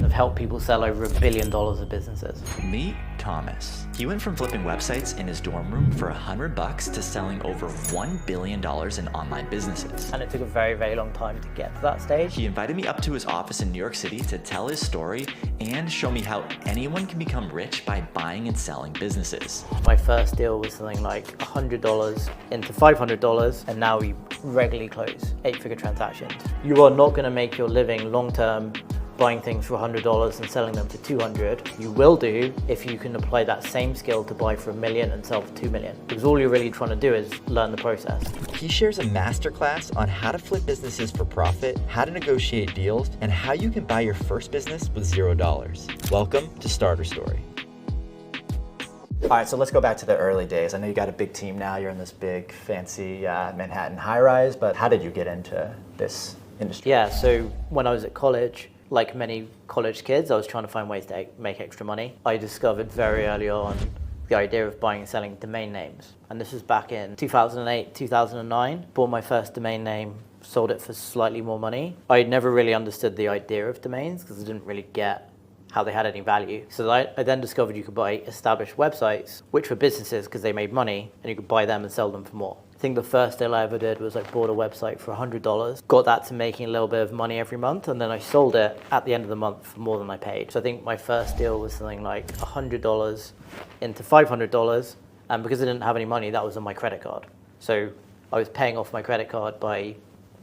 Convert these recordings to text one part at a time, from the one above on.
and have helped people sell over $1 billion of businesses. Meet Thomas. He went from flipping websites in his dorm room for $100 to selling over $1 billion in online businesses. And it took a very, very long time to get to that stage. He invited me up to his office in New York City to tell his story and show me how anyone can become rich by buying and selling businesses. My first deal was something like $100 into $500, and now we regularly close 8-figure transactions. You are not going to make your living long-term buying things for $100 and selling them for $200. You will do if you can apply that same skill to buy for $1 million and sell for $2 million. Because all you're really trying to do is learn the process. He shares a masterclass on how to flip businesses for profit, how to negotiate deals, and how you can buy your first business with $0. Welcome to Starter Story. All right, so let's go back to the early days. I know you got a big team now. You're in this big, fancy Manhattan high-rise, but how did you get into this industry? Yeah, so when I was at college, like many college kids, I was trying to find ways to make extra money. I discovered very early on the idea of buying and selling domain names. And this was back in 2008, 2009. Bought my first domain name, sold it for slightly more money. I had never really understood the idea of domains because I didn't really get how they had any value. So I then discovered you could buy established websites, which were businesses because they made money, and you could buy them and sell them for more. I think the first deal I ever did was I bought a website for $100, got that to making a little bit of money every month, and then I sold it at the end of the month for more than I paid. So I think my first deal was something like $100 into $500, and because I didn't have any money, that was on my credit card. So I was paying off my credit card by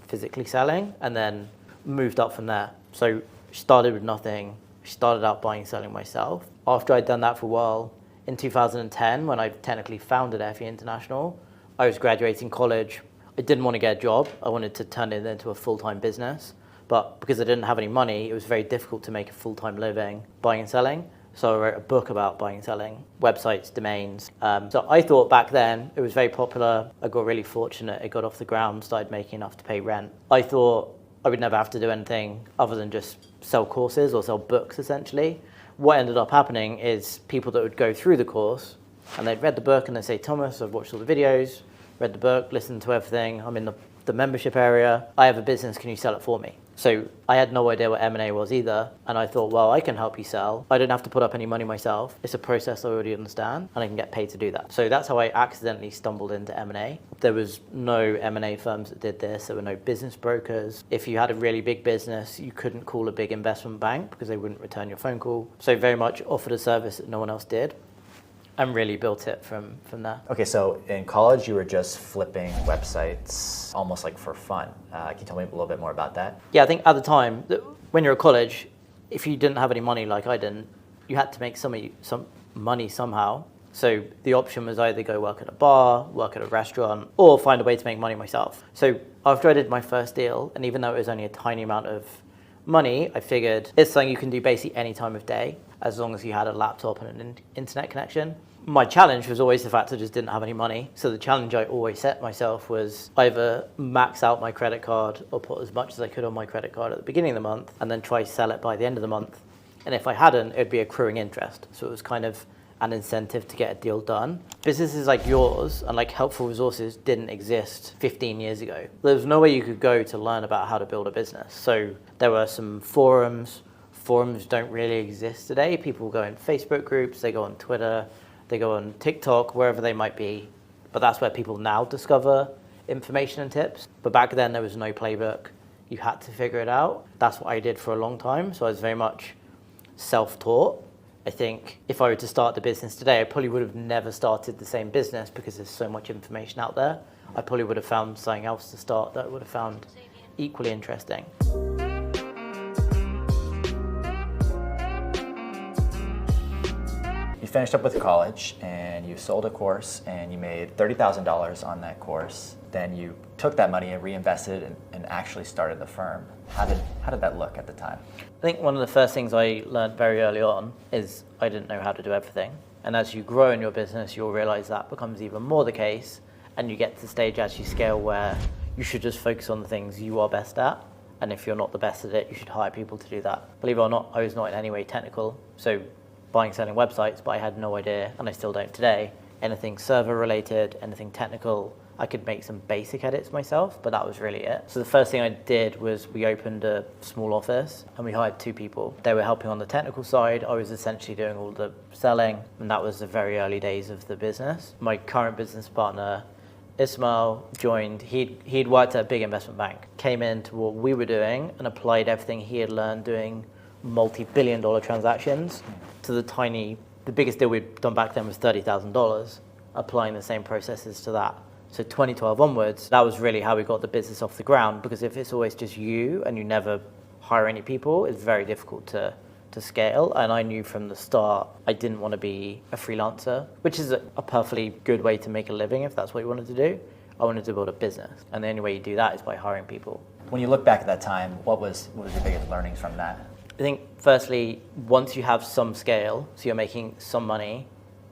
physically selling, and then moved up from there. So started with nothing, started out buying and selling myself. After I'd done that for a while, in 2010, when I technically founded FE International, I was graduating college. I didn't want to get a job. I wanted to turn it into a full-time business. But because I didn't have any money, it was very difficult to make a full-time living buying and selling. So I wrote a book about buying and selling, websites, domains. So I thought back then it was very popular. I got really fortunate. It got off the ground, started making enough to pay rent. I thought I would never have to do anything other than just sell courses or sell books, essentially. What ended up happening is people that would go through the course and they'd read the book and they'd say, Thomas, I've watched all the videos, read the book, listened to everything. I'm in the membership area. I have a business. Can you sell it for me? So I had no idea what M&A was either. And I thought, well, I can help you sell. I don't have to put up any money myself. It's a process I already understand, and I can get paid to do that. So that's how I accidentally stumbled into M&A. There was no M&A firms that did this. There were no business brokers. If you had a really big business, you couldn't call a big investment bank because they wouldn't return your phone call. So very much offered a service that no one else did, and really built it from there. Okay, so in college you were just flipping websites almost like for fun. Can you tell me a little bit more about that? Yeah, I think at the time, when you're at college, if you didn't have any money like I didn't, you had to make some money somehow. So the option was either go work at a bar, work at a restaurant, or find a way to make money myself. So after I did my first deal, and even though it was only a tiny amount of money, I figured it's something you can do basically any time of day, as long as you had a laptop and an internet connection. My challenge was always the fact I just didn't have any money. So the challenge I always set myself was either max out my credit card or put as much as I could on my credit card at the beginning of the month and then try to sell it by the end of the month. And if I hadn't, it'd be accruing interest. So it was kind of an incentive to get a deal done. Businesses like yours and like Helpful Resources didn't exist 15 years ago. There was no way you could go to learn about how to build a business. So there were some forums. Forums don't really exist today. People go in Facebook groups, they go on Twitter, they go on TikTok, wherever they might be. But that's where people now discover information and tips. But back then there was no playbook. You had to figure it out. That's what I did for a long time. So I was very much self-taught. I think if I were to start the business today, I probably would have never started the same business because there's so much information out there. I probably would have found something else to start that I would have found equally interesting. You finished up with college and you sold a course and you made $30,000 on that course. Then you took that money and reinvested and actually started the firm. How did that look at the time? I think one of the first things I learned very early on is I didn't know how to do everything. And as you grow in your business, you'll realize that becomes even more the case. And you get to the stage as you scale where you should just focus on the things you are best at. And if you're not the best at it, you should hire people to do that. Believe it or not, I was not in any way technical. So buying, selling websites, but I had no idea, and I still don't today, anything server related, anything technical I could make some basic edits myself, but that was really it. So the first thing I did was we opened a small office and we hired 2 people. They were helping on the technical side. I was essentially doing all the selling, and that was the very early days of the business. My current business partner, Ismail, joined. He'd worked at a big investment bank, came into what we were doing and applied everything he had learned doing multi-billion-dollar transactions to the biggest deal we'd done back then was $30,000, applying the same processes to that. So 2012 onwards, that was really how we got the business off the ground, because if it's always just you and you never hire any people, it's very difficult to scale. And I knew from the start I didn't want to be a freelancer, which is a perfectly good way to make a living if that's what you wanted to do. I wanted to build a business, and the only way you do that is by hiring people. When you look back at that time, what was your biggest learnings from that? I think firstly, once you have some scale, so you're making some money,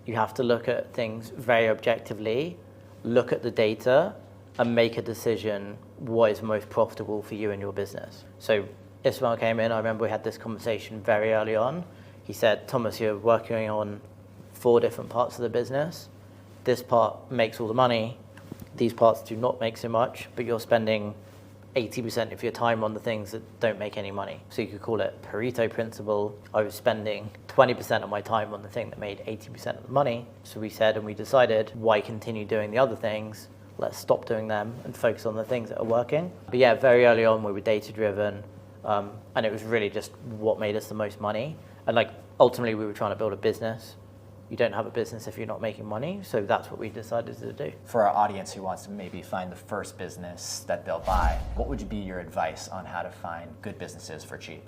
you have to look at things very objectively, look at the data, and make a decision what is most profitable for you and your business. So Ismail came in, I remember we had this conversation very early on. He said, Thomas, you're working on 4 different parts of the business. This part makes all the money. These parts do not make so much, but you're spending 80% of your time on the things that don't make any money. So you could call it Pareto Principle. I was spending 20% of my time on the thing that made 80% of the money. So we said, and we decided, why continue doing the other things? Let's stop doing them and focus on the things that are working. But yeah, very early on we were data-driven, and it was really just what made us the most money. And ultimately we were trying to build a business. You don't have a business if you're not making money, so that's what we decided to do. For our audience who wants to maybe find the first business that they'll buy, what would be your advice on how to find good businesses for cheap?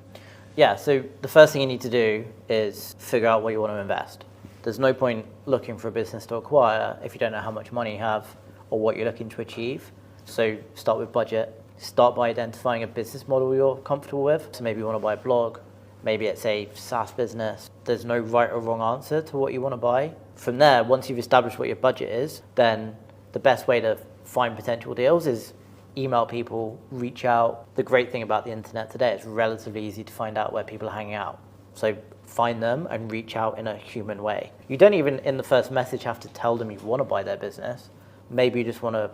Yeah, so the first thing you need to do is figure out what you want to invest. There's no point looking for a business to acquire if you don't know how much money you have or what you're looking to achieve. So start with budget. Start by identifying a business model you're comfortable with. So maybe you want to buy a blog. Maybe it's a SaaS business. There's no right or wrong answer to what you want to buy. From there, once you've established what your budget is, then the best way to find potential deals is email people, reach out. The great thing about the internet today is relatively easy to find out where people are hanging out. So find them and reach out in a human way. You don't even in the first message have to tell them you want to buy their business. Maybe you just want to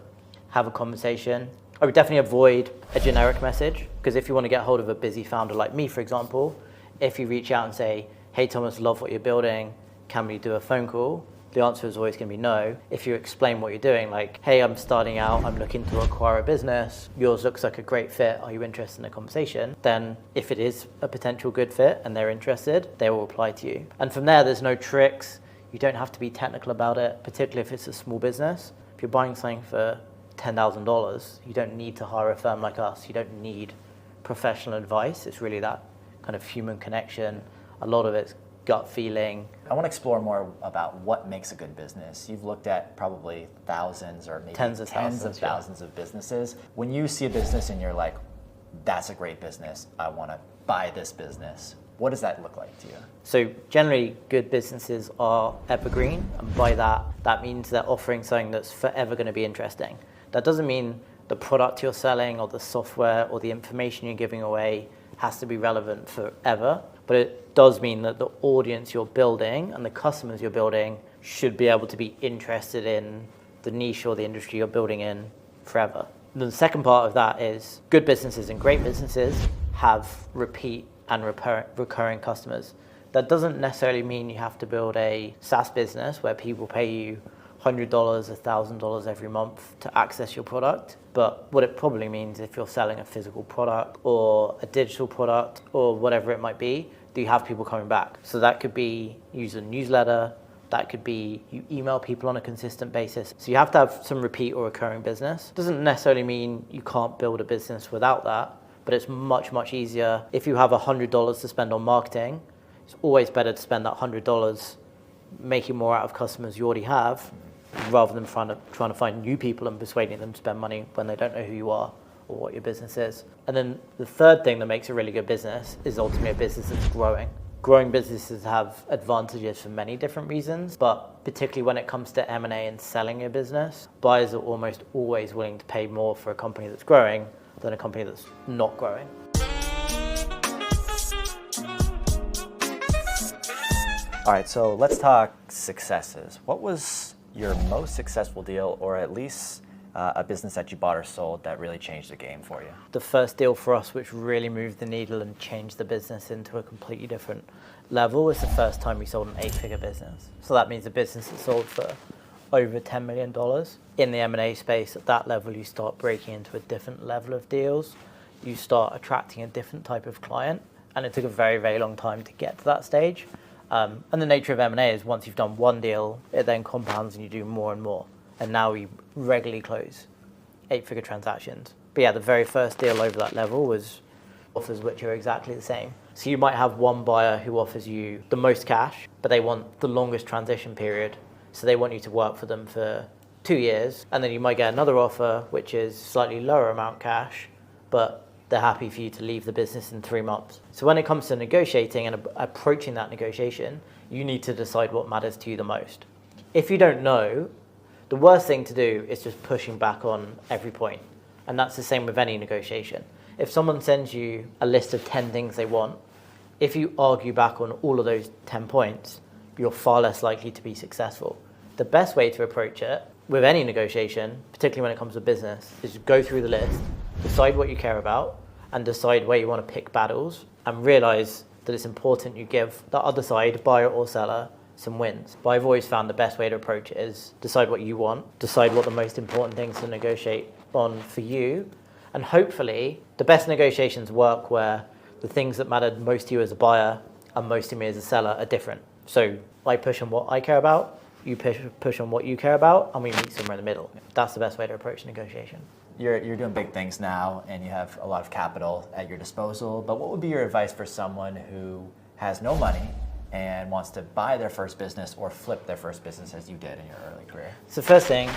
have a conversation. I would definitely avoid a generic message, because if you want to get hold of a busy founder like me, for example, if you reach out and say, hey Thomas, love what you're building, can we do a phone call? The answer is always going to be no. If you explain what you're doing, like, hey, I'm starting out, I'm looking to acquire a business, yours looks like a great fit, are you interested in a conversation? Then if it is a potential good fit and they're interested, they will reply to you. And from there, there's no tricks. You don't have to be technical about it, particularly if it's a small business. If you're buying something for $10,000, you don't need to hire a firm like us. You don't need professional advice. It's really that kind of human connection. A lot of it's gut feeling. I want to explore more about what makes a good business. You've looked at probably thousands or maybe tens of thousands of businesses. When you see a business and you're like, that's a great business, I want to buy this business, what does that look like to you? So generally, good businesses are evergreen, and by that means they're offering something that's forever going to be interesting. That doesn't mean the product you're selling or the software or the information you're giving away has to be relevant forever, but it does mean that the audience you're building and the customers you're building should be able to be interested in the niche or the industry you're building in forever. The second part of that is good businesses and great businesses have repeat and recurring customers. That doesn't necessarily mean you have to build a SaaS business where people pay you $100, $1,000 every month to access your product. But what it probably means, if you're selling a physical product or a digital product or whatever it might be, do you have people coming back? So that could be use a newsletter, that could be you email people on a consistent basis. So you have to have some repeat or recurring business. Doesn't necessarily mean you can't build a business without that, but it's much, much easier. If you have $100 to spend on marketing, it's always better to spend that $100 making more out of customers you already have, rather than trying to find new people and persuading them to spend money when they don't know who you are or what your business is. And then the third thing that makes a really good business is ultimately a business that's growing. Growing businesses have advantages for many different reasons, but particularly when it comes to M&A and selling your business, buyers are almost always willing to pay more for a company that's growing than a company that's not growing. All right, so let's talk successes. What was your most successful deal, or at least a business that you bought or sold that really changed the game for you? The first deal for us, which really moved the needle and changed the business into a completely different level, was the first time we sold an 8-figure business. So that means a business that sold for over $10 million. In the M&A space, at that level, you start breaking into a different level of deals. You start attracting a different type of client. And it took a very, very long time to get to that stage. And the nature of M&A is once you've done one deal, it then compounds and you do more and more. And now we regularly close 8-figure transactions. But yeah, the very first deal over that level was offers which are exactly the same. So you might have one buyer who offers you the most cash, but they want the longest transition period. So they want you to work for them for 2 years. And then you might get another offer, which is slightly lower amount cash, but they're happy for you to leave the business in 3 months. So when it comes to negotiating and approaching that negotiation, you need to decide what matters to you the most. If you don't know, the worst thing to do is just pushing back on every point. And that's the same with any negotiation. If someone sends you a list of 10 things they want, if you argue back on all of those 10 points, you're far less likely to be successful. The best way to approach it with any negotiation, particularly when it comes to business, is to go through the list, decide what you care about, and decide where you want to pick battles, and realize that it's important you give the other side, buyer or seller, some wins. But I've always found the best way to approach it is decide what you want, decide what the most important things to negotiate on for you, and hopefully the best negotiations work where the things that mattered most to you as a buyer and most to me as a seller are different. So I push on what I care about, you push on what you care about, and we meet somewhere in the middle. That's the best way to approach negotiation. You're doing big things now, and you have a lot of capital at your disposal, but what would be your advice for someone who has no money and wants to buy their first business or flip their first business as you did in your early career? So first thing,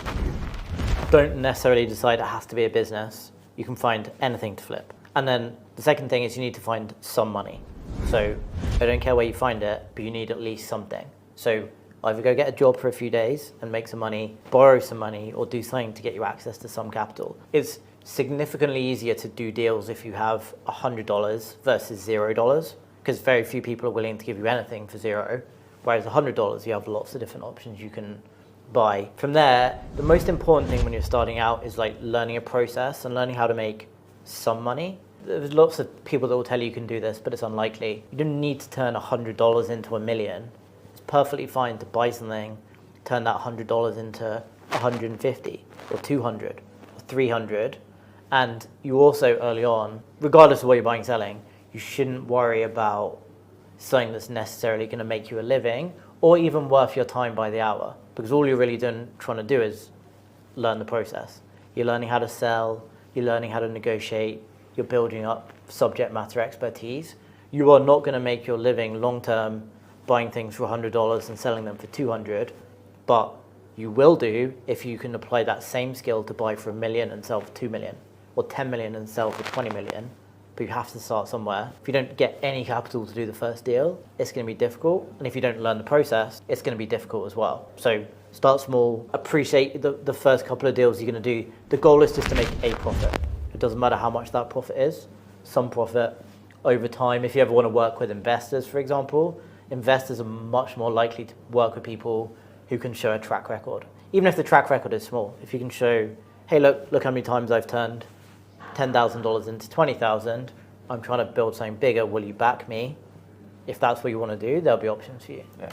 don't necessarily decide it has to be a business. You can find anything to flip. And then the second thing is you need to find some money. So I don't care where you find it, but you need at least something. So either go get a job for a few days and make some money, borrow some money, or do something to get you access to some capital. It's significantly easier to do deals if you have $100 versus $0, because very few people are willing to give you anything for $0, whereas $100 you have lots of different options you can buy. From there, the most important thing when you're starting out is like learning a process and learning how to make some money. There's lots of people that will tell you can do this, but it's unlikely. You don't need to turn $100 into $1 million. It's perfectly fine to buy something, turn that $100 into 150 or 200 or 300. And you also early on, regardless of what you're buying and selling, you shouldn't worry about something that's necessarily going to make you a living or even worth your time by the hour, because all you're really trying to do is learn the process. You're learning how to sell, you're learning how to negotiate, you're building up subject matter expertise. You are not going to make your living long term buying things for $100 and selling them for $200, but you will do if you can apply that same skill to buy for $1 million and sell for $2 million, or $10 million and sell for $20 million. But you have to start somewhere. If you don't get any capital to do the first deal, it's going to be difficult. And if you don't learn the process, it's going to be difficult as well. So start small, appreciate the first couple of deals you're going to do. The goal is just to make a profit. It doesn't matter how much that profit is, some profit over time. If you ever want to work with investors, for example, investors are much more likely to work with people who can show a track record. Even if the track record is small, if you can show, hey, look how many times I've turned $10,000 into $20,000. I'm trying to build something bigger. Will you back me? If that's what you want to do, there'll be options for you. Yeah.